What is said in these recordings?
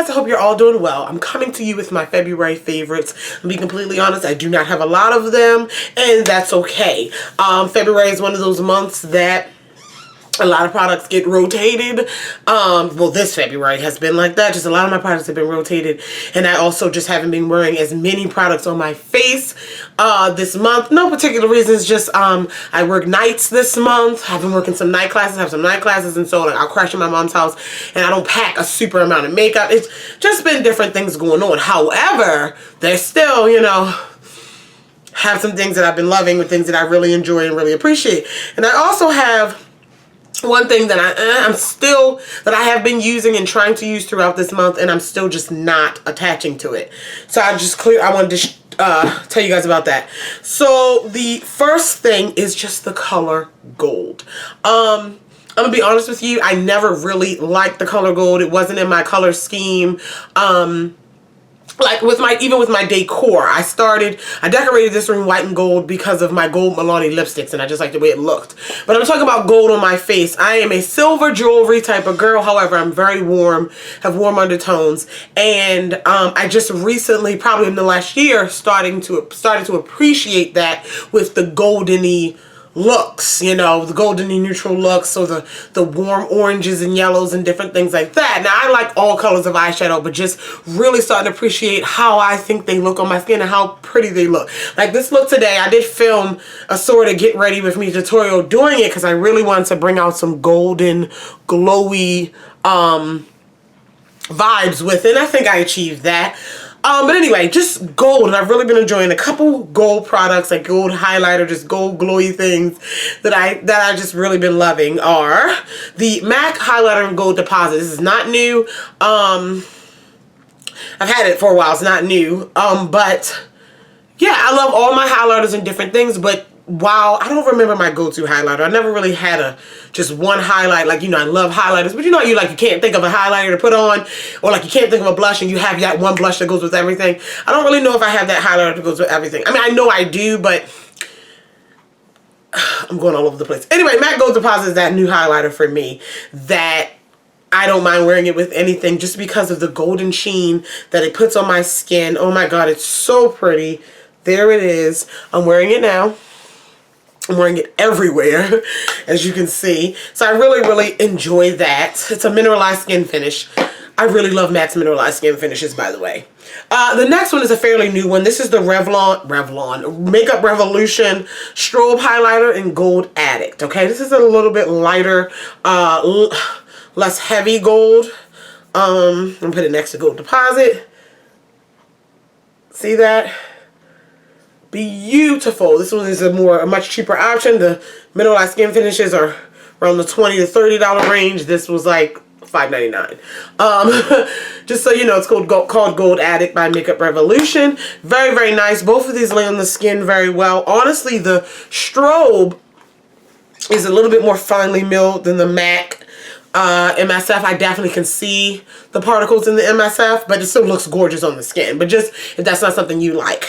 guys, I hope you're all doing well. I'm coming to you with my February favorites. To be completely honest, I do not have a lot of them, and that's okay. February is one of those months that a lot of products get rotated. Well, this February has been like that. Just a lot of my products have been rotated, and I also just haven't been wearing as many products on my face this month. No particular reasons, just I work nights this month. I've been working some night classes, have some night classes, and so like I'll crash in my mom's house and I don't pack a super amount of makeup. It's just been different things going on. However, there's still, you know, have some things that I've been loving with things that I really enjoy and really appreciate. And I also have one thing that I have been using and trying to use throughout this month, and I'm still just not attaching to it. So I wanted to tell you guys about that. So the first thing is just the color gold. I'm gonna be honest with you, I never really liked the color gold. It wasn't in my color scheme. Like even with my decor, I decorated this room white and gold because of my gold Milani lipsticks, and I just like the way it looked. But I'm talking about gold on my face. I am a silver jewelry type of girl. However, I'm very warm, have warm undertones, and I just recently, probably in the last year, started to appreciate that with the goldeny looks, you know, the goldeny neutral looks, so the warm oranges and yellows and different things like that. Now, I like all colors of eyeshadow, but just really starting to appreciate how I think they look on my skin and how pretty they look. Like this look today, I did film a sort of get ready with me tutorial doing it because I really wanted to bring out some golden, glowy vibes with it. And I think I achieved that. But anyway, just gold, and I've really been enjoying a couple gold products, like gold highlighter, just gold glowy things that I just really been loving are the MAC highlighter in gold deposit. This is not new. I've had it for a while. It's not new. But yeah, I love all my highlighters and different things, but while I don't remember my go-to highlighter, I never really had just one highlight. Like, you know, I love highlighters, but you know, you can't think of a highlighter to put on, or like you can't think of a blush and you have that one blush that goes with everything. I don't really know if I have that highlighter that goes with everything. I mean, I know I do, but I'm going all over the place. Anyway, MAC Gold Deposit is that new highlighter for me that I don't mind wearing it with anything just because of the golden sheen that it puts on my skin. Oh my God, it's so pretty. There it is. I'm wearing it now. I'm wearing it everywhere, as you can see. So I really, really enjoy that. It's a mineralized skin finish. I really love Matt's mineralized skin finishes, by the way. The next one is a fairly new one. This is the Revlon Makeup Revolution Strobe Highlighter in Gold Addict. Okay, this is a little bit lighter, less heavy gold. I'm gonna put it next to Gold Deposit. See that? Beautiful. This one is a much cheaper option. The mineralized skin finishes are around the $20 to $30 range. This was like $5.99. Just so you know, it's called Gold Addict by Makeup Revolution. Very, very nice. Both of these lay on the skin very well. Honestly, the strobe is a little bit more finely milled than the MAC MSF. I definitely can see the particles in the MSF, but it still looks gorgeous on the skin. But just if that's not something you like.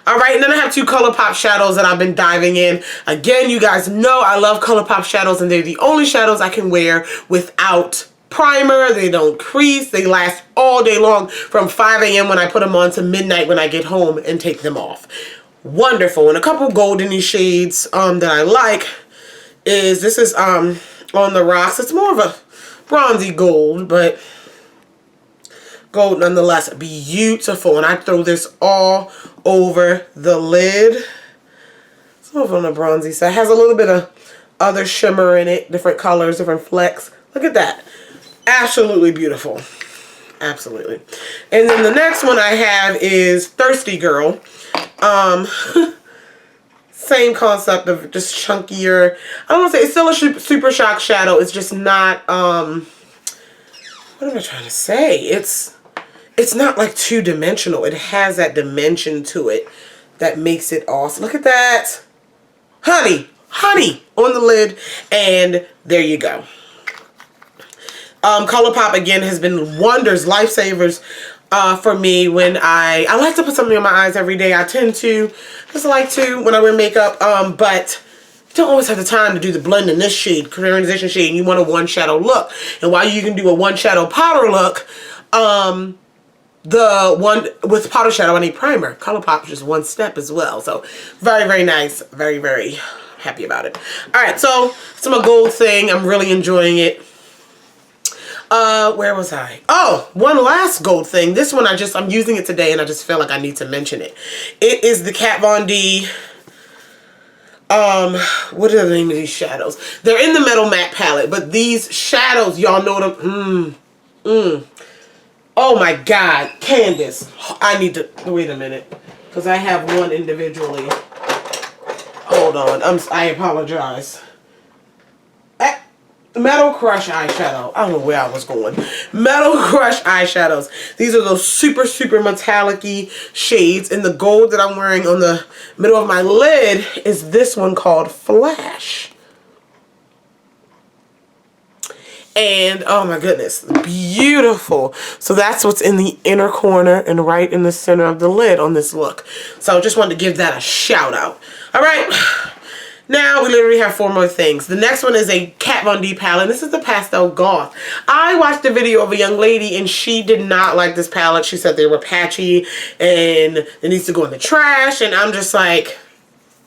Alright, and then I have two ColourPop shadows that I've been diving in. Again, you guys know I love ColourPop shadows, and they're the only shadows I can wear without primer. They don't crease. They last all day long from 5 a.m. when I put them on to midnight when I get home and take them off. Wonderful. And a couple goldeny shades that I like is, this is On the Rocks. It's more of a bronzy gold, but gold nonetheless. Beautiful. And I throw this all over the lid. It's over on the bronzy side. It has a little bit of other shimmer in it, different colors, different flecks. Look at that. Absolutely beautiful. Absolutely. And then the next one I have is Thirsty Girl. Same concept of just chunkier. I don't want to say it's still a Super Shock shadow. It's just not, what am I trying to say? It's not like two-dimensional. It has that dimension to it that makes it awesome. Look at that. Honey on the lid, and there you go. ColourPop again has been wonders, lifesavers for me when I like to put something on my eyes every day. I tend to just like to when I wear makeup, but don't always have the time to do the blend in this shade, colorization shade, and you want a one shadow look. And while you can do a one shadow powder look, The one with powder shadow, I need primer. ColourPop is just one step as well. So very, very nice. Very, very happy about it. Alright, so it's my gold thing. I'm really enjoying it. Where was I? Oh, one last gold thing. This one I'm using it today and I just feel like I need to mention it. It is the Kat Von D, what are the name of these shadows? They're in the Metal Matte palette, but these shadows, y'all know them. Oh my God, Candace. I need to, wait a minute, because I have one individually. Hold on, I apologize. Metal Crush eyeshadow. I don't know where I was going. Metal Crush eyeshadows. These are those super, super metallic-y shades. And the gold that I'm wearing on the middle of my lid is this one called Flash. And oh my goodness, beautiful. So that's what's in the inner corner and right in the center of the lid on this look. So I just wanted to give that a shout out. All right. Now we literally have 4 more things. The next one is a Kat Von D palette. This is the Pastel Goth. I watched a video of a young lady and she did not like this palette. She said they were patchy and it needs to go in the trash. And I'm just like,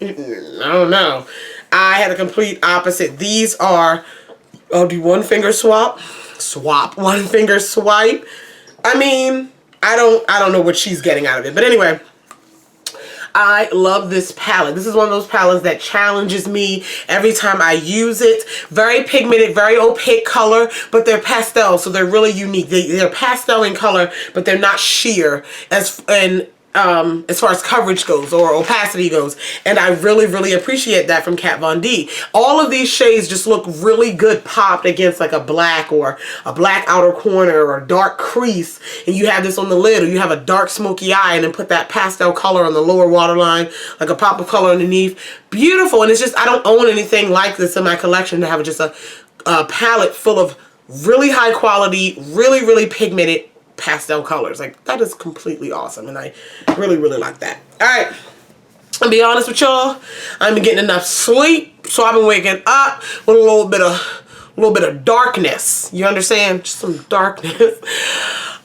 I don't know. I had a complete opposite. These are, I'll do one finger swap. One finger swipe. I mean, I don't know what she's getting out of it. But anyway, I love this palette. This is one of those palettes that challenges me every time I use it. Very pigmented, very opaque color, but they're pastel, so they're really unique. They're pastel in color, but they're not sheer as far as coverage goes or opacity goes. And I really, really appreciate that from Kat Von D. All of these shades just look really good popped against like a black or a black outer corner or a dark crease. And you have this on the lid, or you have a dark smoky eye and then put that pastel color on the lower waterline, like a pop of color underneath. Beautiful. And it's just, I don't own anything like this in my collection to have just a palette full of really high quality, really, really pigmented pastel colors. Like, that is completely awesome, and I really, really like that. All right, I'll be honest with y'all, I've been getting enough sleep, so I've been waking up with a little bit of darkness. You understand? Just some darkness.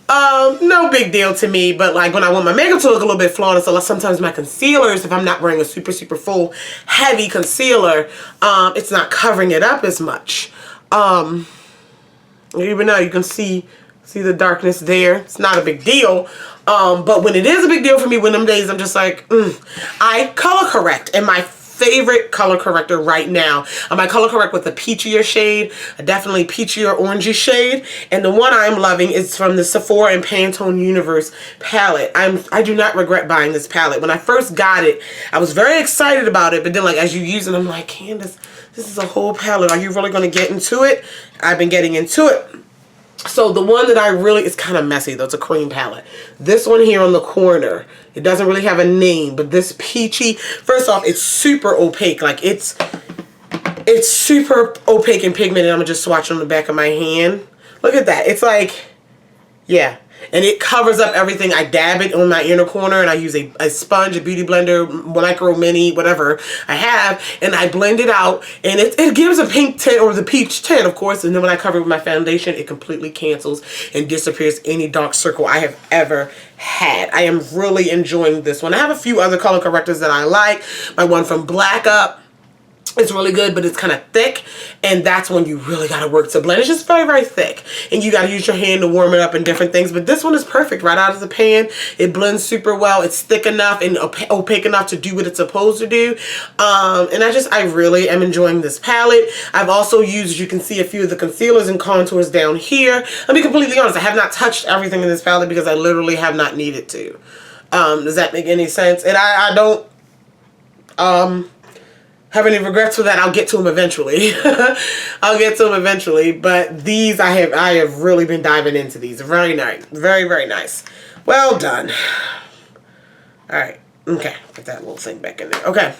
No big deal to me, but like when I want my makeup to look a little bit flawless, so sometimes my concealers, if I'm not wearing a super, super full heavy concealer, it's not covering it up as much. Even though you can see the darkness there. It's not a big deal. But when it is a big deal for me, when them days I'm just like, I color correct. And my favorite color corrector right now, I might color correct with a peachier shade, a definitely peachier orangey shade. And the one I'm loving is from the Sephora and Pantone Universe palette. I do not regret buying this palette. When I first got it, I was very excited about it. But then like as you use it, I'm like, Candace, this is a whole palette. Are you really going to get into it? I've been getting into it. So the one that I really, it's kind of messy though, it's a cream palette. This one here on the corner, it doesn't really have a name, but this peachy, first off, it's super opaque. Like it's super opaque and pigmented. I'm gonna just swatch on the back of my hand. Look at that. It's like, yeah. And it covers up everything. I dab it on my inner corner and I use a sponge, a beauty blender, micro mini, whatever I have, and I blend it out and it gives a pink tint or the peach tint, of course, and then when I cover it with my foundation, it completely cancels and disappears any dark circle I have ever had. I am really enjoying this one. I have a few other color correctors that I like. My one from Black Up, it's really good, but it's kind of thick, and that's when you really got to work to blend. It's just very, very thick, and you got to use your hand to warm it up and different things, but this one is perfect right out of the pan. It blends super well. It's thick enough and opaque enough to do what it's supposed to do, and I really am enjoying this palette. I've also used, as you can see, a few of the concealers and contours down here. I'll be completely honest, I have not touched everything in this palette because I literally have not needed to. Does that make any sense? And I don't have any regrets for that. I'll get to them eventually. I'll get to them eventually. But these, I have really been diving into these. Very nice. Very, very nice. Well done. Alright. Okay. Put that little thing back in there. Okay.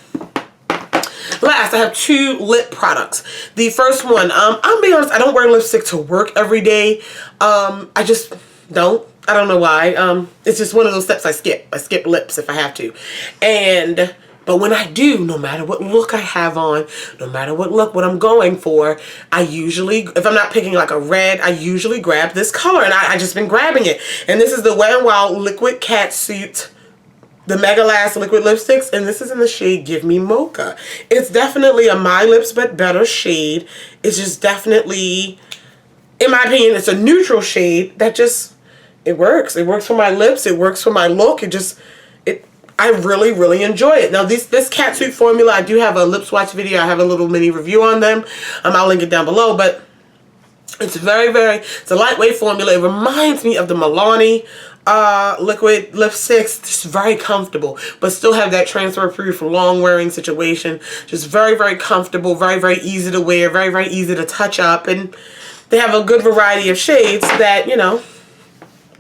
Last, I have 2 lip products. The first one, I'll be honest, I don't wear lipstick to work every day. I just don't. I don't know why. It's just one of those steps I skip. I skip lips if I have to. And But when I do, no matter what look I have on, no matter what I'm going for, I usually, if I'm not picking like a red, I usually grab this color. And I just been grabbing it. And this is the Wet n Wild Liquid Catsuit, the Mega Last Liquid Lipsticks. And this is in the shade Give Me Mocha. It's definitely a My Lips But Better shade. It's just definitely, in my opinion, it's a neutral shade that just, it works. It works for my lips. It works for my look. I really, really enjoy it. Now, this catsuit formula, I do have a lip swatch video. I have a little mini review on them. I'll link it down below. But it's it's a lightweight formula. It reminds me of the Milani liquid lipsticks. Just very comfortable, but still have that transfer proof, long wearing situation. Just very, very comfortable. Very, very easy to wear. Very, very easy to touch up. And they have a good variety of shades that, you know,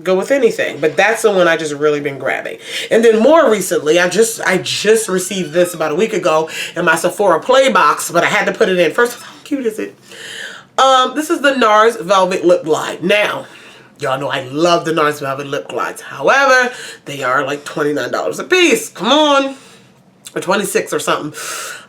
go with anything. But that's the one I just really been grabbing. And then more recently, I just received this about a week ago in my Sephora Play box, but I had to put it in. First, how cute is it? This is the NARS Velvet Lip Glide. Now, y'all know I love the NARS Velvet Lip Glides. However, they are like $29 a piece. Come on. Or 26 or something.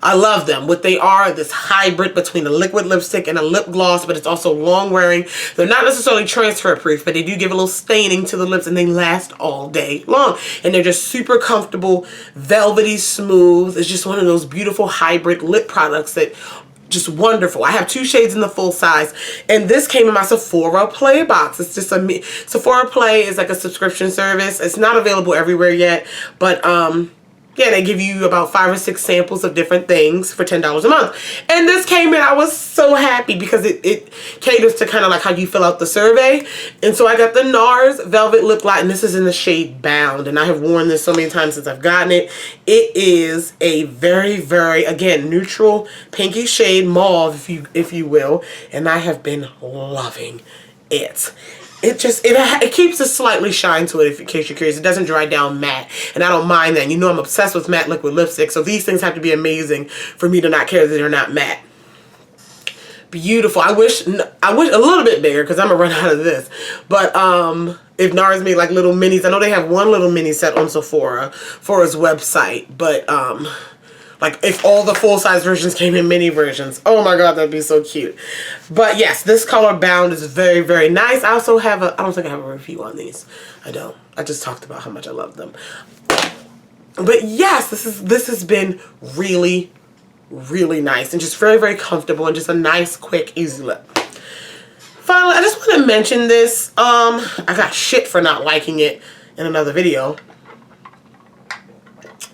I love them. What they are, this hybrid between a liquid lipstick and a lip gloss, but it's also long wearing. They're not necessarily transfer proof, but they do give a little staining to the lips, and they last all day long. And they're just super comfortable, velvety smooth. It's just one of those beautiful hybrid lip products that just wonderful. I have 2 shades in the full size, and this came in my Sephora Play box. It's just Sephora Play is like a subscription service. It's not available everywhere yet, but yeah, they give you about 5 or 6 samples of different things for $10 a month. And this came in, I was so happy because it caters to kind of like how you fill out the survey. And so I got the NARS Velvet Lip Glide, and this is in the shade Bound. And I have worn this so many times since I've gotten it. It is a very, very, again, neutral pinky shade, mauve, if you will. And I have been loving it. It keeps a slightly shine to it, in case you're curious. It doesn't dry down matte, and I don't mind that. You know I'm obsessed with matte liquid lipstick, so these things have to be amazing for me to not care that they're not matte. Beautiful. I wish a little bit bigger, because I'm gonna run out of this. But if NARS made like little minis, I know they have one little mini set on Sephora's website, but like if all the full-size versions came in mini versions. Oh my god, that'd be so cute. But yes, this color Bound is very, very nice. I also have I don't think I have a review on these. I don't. I just talked about how much I love them. But yes, this has been really, really nice. And just very, very comfortable. And just a nice, quick, easy lip. Finally, I just want to mention this. I got shit for not liking it in another video.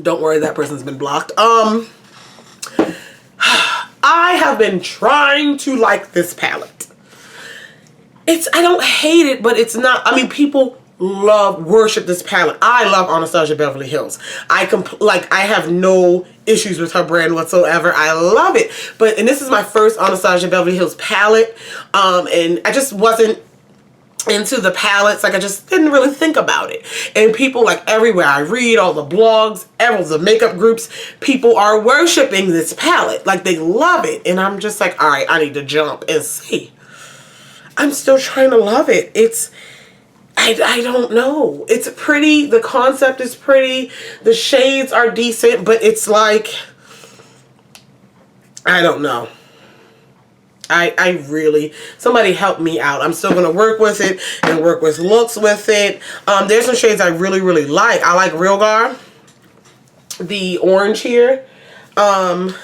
Don't worry, that person's been blocked. I have been trying to like this palette. I don't hate it, but it's not, I mean, people worship this palette. I love Anastasia Beverly Hills. I have no issues with her brand whatsoever. I love it. And this is my first Anastasia Beverly Hills palette. And I just wasn't into the palettes. Like, I just didn't really think about it. And people, like, everywhere I read, all the blogs, all the makeup groups, people are worshiping this palette. Like, they love it. And I'm just like, all right, I need to jump and see. I'm still trying to love it. I don't know. It's pretty. The concept is pretty. The shades are decent, but it's like, I don't know. I really, somebody help me out. I'm still going to work with it and work with looks with it. There's some shades I really, really like. I like Real Gar, the orange here. Primavera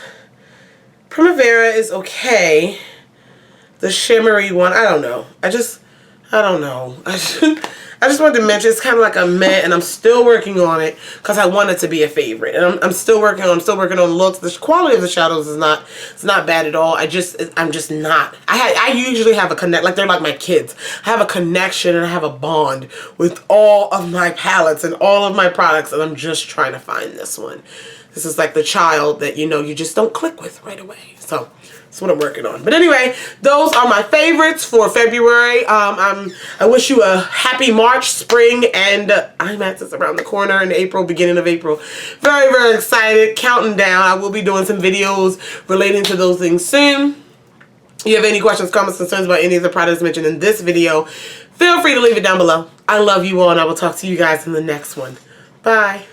is okay. The shimmery one, I don't know. I don't know. I just wanted to mention it's kind of like a meh, and I'm still working on it because I want it to be a favorite. And I'm still working on looks. The quality of the shadows is not bad at all. I'm just not. I usually have a connect, like they're like my kids. I have a connection and I have a bond with all of my palettes and all of my products, and I'm just trying to find this one. This is like the child that, you know, you just don't click with right away. So that's what I'm working on. But anyway, those are my favorites for February. I wish you a happy March, spring, and IMAX is around the corner in April, beginning of April. Very, very excited. Counting down. I will be doing some videos relating to those things soon. If you have any questions, comments, concerns about any of the products mentioned in this video, feel free to leave it down below. I love you all, and I will talk to you guys in the next one. Bye.